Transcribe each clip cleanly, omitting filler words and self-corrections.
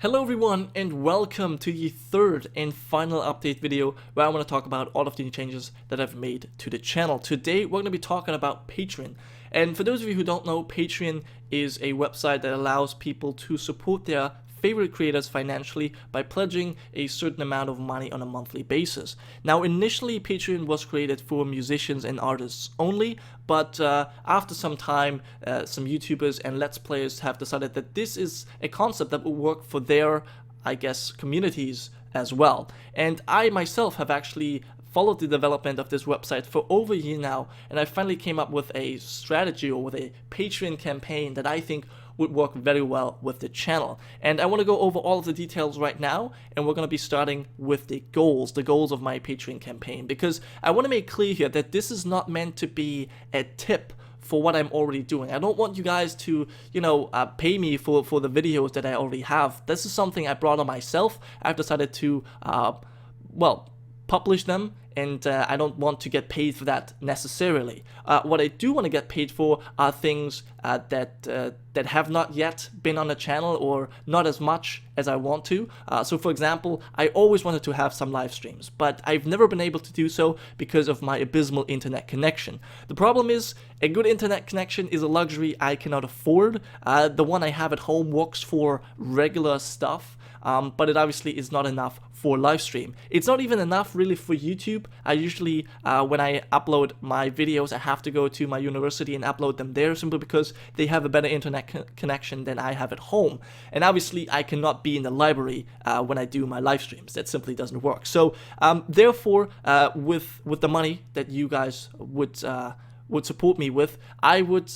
Hello everyone and welcome to the third and final update video where I want to talk about all of the new changes that I've made to the channel. Today we're going to be talking about Patreon. And for those of you who don't know, Patreon is a website that allows people to support their favorite creators financially by pledging a certain amount of money on a monthly basis. Now initially Patreon was created for musicians and artists only, but after some time some YouTubers and Let's Players have decided that this is a concept that will work for their, I guess, communities as well. And I myself have actually followed the development of this website for over a year now, and I finally came up with a strategy or with a Patreon campaign that I think would work very well with the channel. And I want to go over all of the details right now, and we're going to be starting with the goals of my Patreon campaign, because I want to make clear here that this is not meant to be a tip for what I'm already doing. I don't want you guys to, pay me for the videos that I already have. This is something I brought on myself. I've decided to, publish them, and I don't want to get paid for that necessarily. What I do want to get paid for are things that have not yet been on the channel, or not as much as I want to. So for example, I always wanted to have some live streams, but I've never been able to do so because of my abysmal internet connection. The problem is, a good internet connection is a luxury I cannot afford. The one I have at home works for regular stuff, but it obviously is not enough for live stream. It's not even enough really for YouTube. I usually, when I upload my videos, I have to go to my university and upload them there, simply because they have a better internet connection than I have at home. And obviously I cannot be in the library when I do my live streams. That simply doesn't work. So therefore, with the money that you guys would support me with, I would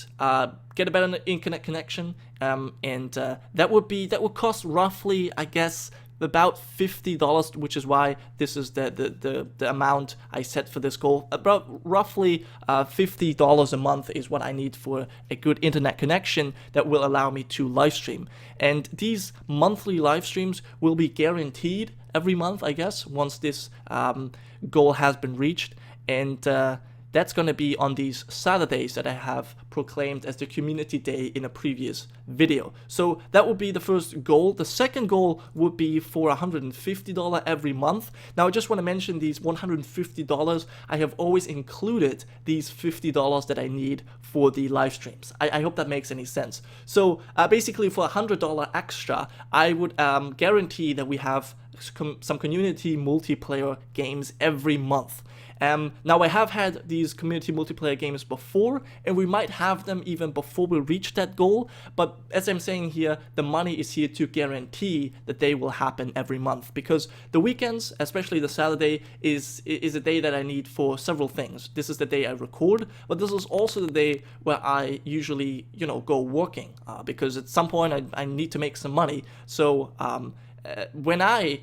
get a better internet connection, and that would cost roughly, I guess, about $50, which is why this is the amount I set for this goal. About roughly $50 a month is what I need for a good internet connection that will allow me to live stream. And these monthly live streams will be guaranteed every month, I guess, once this goal has been reached. And that's going to be on these Saturdays that I have proclaimed as the community day in a previous video. So that would be the first goal. The second goal would be for $150 every month. Now I just want to mention these $150, I have always included these $50 that I need for the live streams. I hope that makes any sense. So basically for $100 extra, I would guarantee that we have some community multiplayer games every month. Now I have had these community multiplayer games before, and we might have them even before we reach that goal, but as I'm saying here, the money is here to guarantee that they will happen every month, because the weekends, especially the Saturday, is a day that I need for several things. This is the day I record, but this is also the day where I usually, go working, because at some point I need to make some money. So when I,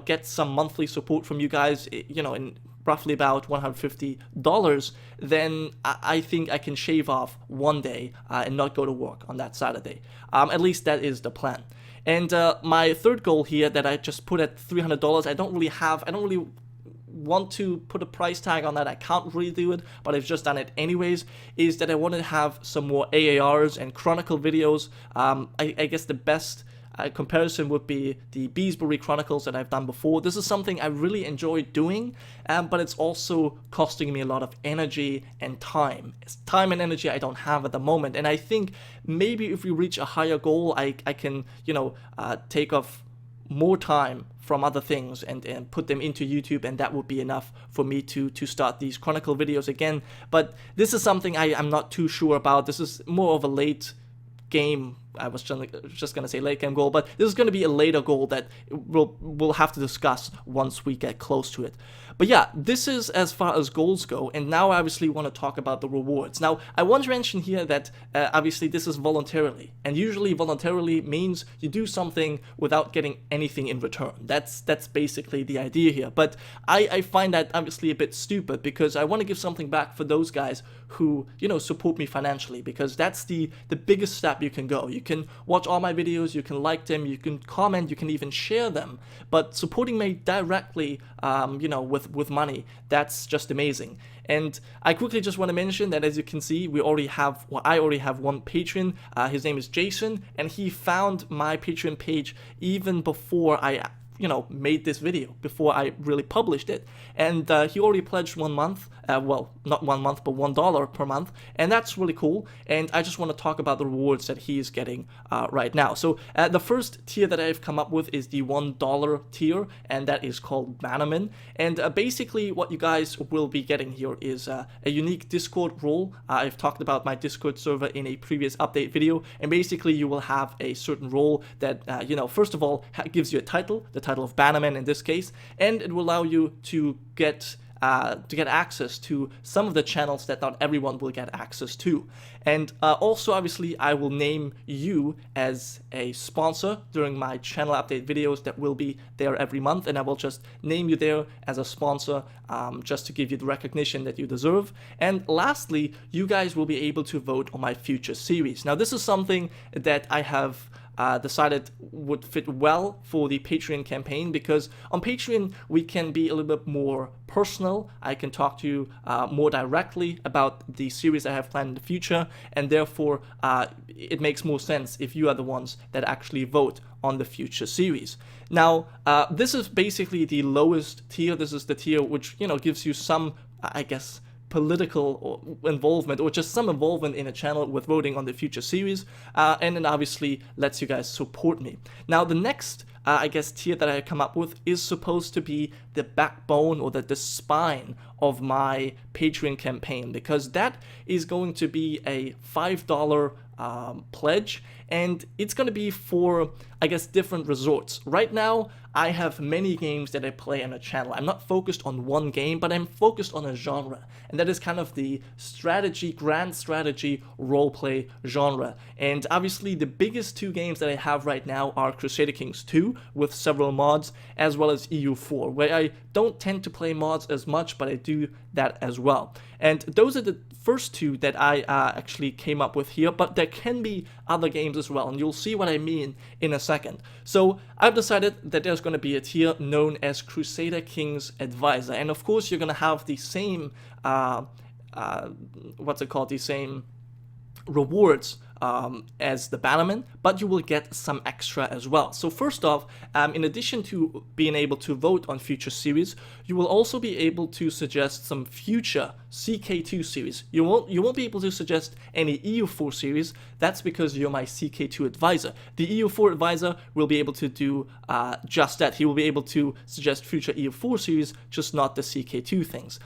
get some monthly support from you guys, in roughly about $150, then I think I can shave off one day and not go to work on that Saturday. At least that is the plan. And my third goal here that I just put at $300, I don't really want to put a price tag on that. I can't really do it, but I've just done it anyways, is that I want to have some more AARs and Chronicle videos. I guess the best comparison would be the Beesbury Chronicles that I've done before. This is something I really enjoy doing, but it's also costing me a lot of energy and time. It's time and energy I don't have at the moment, and I think maybe if we reach a higher goal, I can, take off more time from other things and put them into YouTube, and that would be enough for me to start these Chronicle videos again. But this is something I'm not too sure about. This is more of a late game. I was just gonna say late game goal, but this is gonna be a later goal that we'll have to discuss once we get close to it. But yeah, this is as far as goals go, and now I obviously want to talk about the rewards. Now, I want to mention here that obviously this is voluntarily, and usually voluntarily means you do something without getting anything in return. That's basically the idea here. But I find that obviously a bit stupid, because I want to give something back for those guys who, support me financially, because that's the biggest step you can go. You You can watch all my videos, you can like them, you can comment, you can even share them. But supporting me directly, with money, that's just amazing. And I quickly just want to mention that, as you can see, I already have one patron. His name is Jason, and he found my Patreon page even before I made this video, before I really published it. And he already pledged 1 month, well, not 1 month, but $1 per month, and that's really cool. And I just want to talk about the rewards that he is getting right now. So the first tier that I've come up with is the $1 tier, and that is called Bannerman. And basically what you guys will be getting here is a unique Discord role. I've talked about my Discord server in a previous update video, and basically you will have a certain role that, first of all, gives you a title, the title of Bannerman in this case, and it will allow you to get access to some of the channels that not everyone will get access to. And also, obviously, I will name you as a sponsor during my channel update videos that will be there every month, and I will just name you there as a sponsor just to give you the recognition that you deserve. And lastly, you guys will be able to vote on my future series. Now, this is something that I have decided would fit well for the Patreon campaign, because on Patreon we can be a little bit more personal. I can talk to you more directly about the series I have planned in the future, and therefore it makes more sense if you are the ones that actually vote on the future series. Now, this is basically the lowest tier. This is the tier which gives you some, I guess, political involvement, or just some involvement in a channel with voting on the future series, and then obviously lets you guys support me. Now, the next tier that I come up with is supposed to be the backbone, or the spine of my Patreon campaign, because that is going to be a $5 pledge, and it's going to be for, I guess, different resorts. Right now, I have many games that I play on a channel. I'm not focused on one game, but I'm focused on a genre, and that is kind of the grand strategy roleplay genre. And obviously, the biggest two games that I have right now are Crusader Kings 2 with several mods, as well as EU4, where I don't tend to play mods as much, but I do that as well. And those are the first two that I actually came up with here, but there can be other games as well, and you'll see what I mean in a second. So I've decided that there's going to be a tier known as Crusader Kings Advisor, and of course you're going to have the same the same rewards as the Bannerman, but you will get some extra as well. So first off, in addition to being able to vote on future series, you will also be able to suggest some future CK2 series. You won't be able to suggest any EU4 series. That's because you're my CK2 advisor. The EU4 advisor will be able to do just that. He will be able to suggest future EU4 series, just not the CK2 things.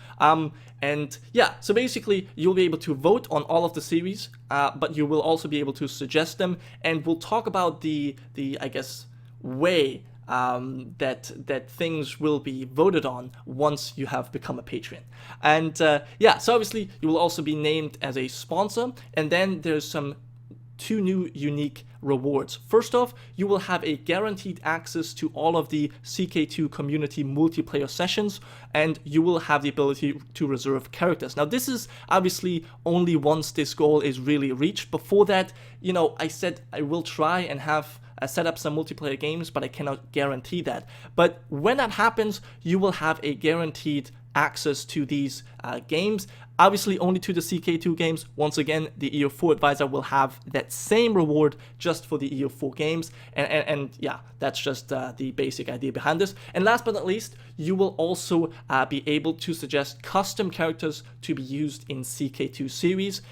And yeah, so basically you'll be able to vote on all of the series, but you will also be able to suggest them, and we'll talk about the I guess, way that things will be voted on once you have become a patron. And yeah, so obviously you will also be named as a sponsor, and then there's two new unique rewards. First off, you will have a guaranteed access to all of the CK2 community multiplayer sessions, and you will have the ability to reserve characters. Now, this is obviously only once this goal is really reached. Before that, I said I will try and have set up some multiplayer games, but I cannot guarantee that. But when that happens, you will have a guaranteed access to these games. Obviously only to the CK2 games. Once again, the EU4 advisor will have that same reward just for the EU4 games. And yeah, that's just the basic idea behind this. And last but not least, you will also be able to suggest custom characters to be used in CK2 series.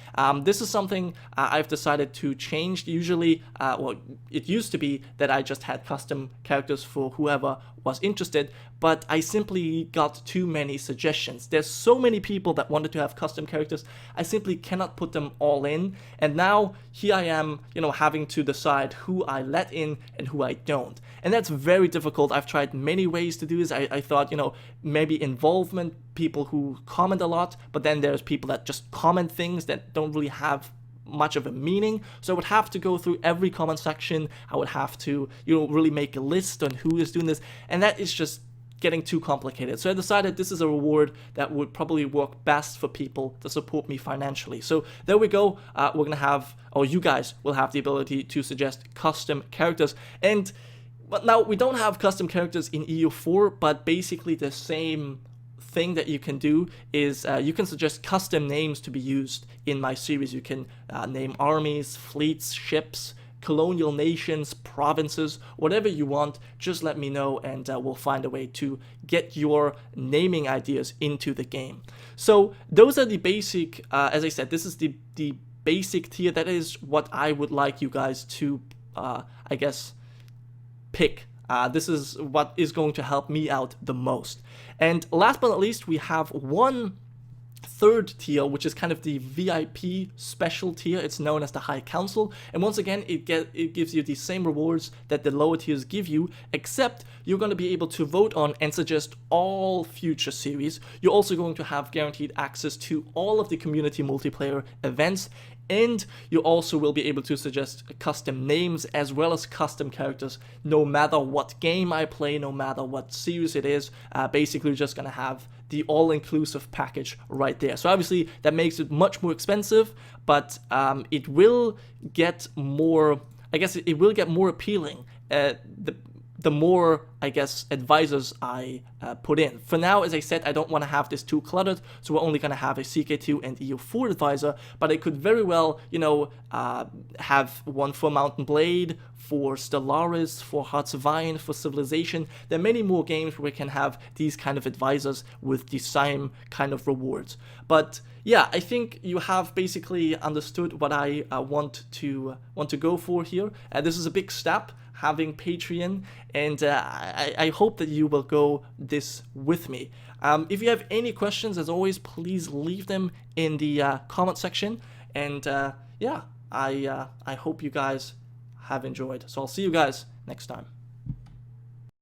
This is something I've decided to change. Usually, well, it used to be that I just had custom characters for whoever was interested, but I simply got too many suggestions. There's so many people that wanted to have custom characters, I simply cannot put them all in, and now here I am, having to decide who I let in and who I don't. And that's very difficult. I've tried many ways to do this. I thought, maybe involvement, people who comment a lot, but then there's people that just comment things that don't really have much of a meaning. So I would have to go through every comment section. I would have to, really make a list on who is doing this, and that is just getting too complicated. So I decided this is a reward that would probably work best for people to support me financially. So there we go. We're going to have, or you guys will have the ability to suggest custom characters. But now we don't have custom characters in EU4, but basically the same thing that you can do is you can suggest custom names to be used in my series. You can name armies, fleets, ships, colonial nations, provinces, whatever you want. Just let me know and we'll find a way to get your naming ideas into the game. So those are the basic, as I said, this is the basic tier. That is what I would like you guys to, I guess, pick. This is what is going to help me out the most. And last but not least, we have one third tier, which is kind of the VIP special tier. It's known as the High Council, and once again it gives you the same rewards that the lower tiers give you, except you're going to be able to vote on and suggest all future series. You're also going to have guaranteed access to all of the community multiplayer events, and you also will be able to suggest custom names as well as custom characters, no matter what game I play, no matter what series it is. Basically, you're just going to have the all-inclusive package right there. So obviously, that makes it much more expensive, but it will get more, I guess it will get more appealing the more, I guess, advisors I put in. For now, as I said, I don't want to have this too cluttered, so we're only going to have a CK2 and EU4 advisor, but I could very well, you know, have one for Mountain Blade, for Stellaris, for Hearts of Iron, for Civilization. There are many more games where we can have these kind of advisors with the same kind of rewards. But yeah, I think you have basically understood what I want to go for here. This is a big step, having Patreon, and I hope that you will go this with me. If you have any questions, as always, please leave them in the comment section, and yeah, I hope you guys have enjoyed. So I'll see you guys next time.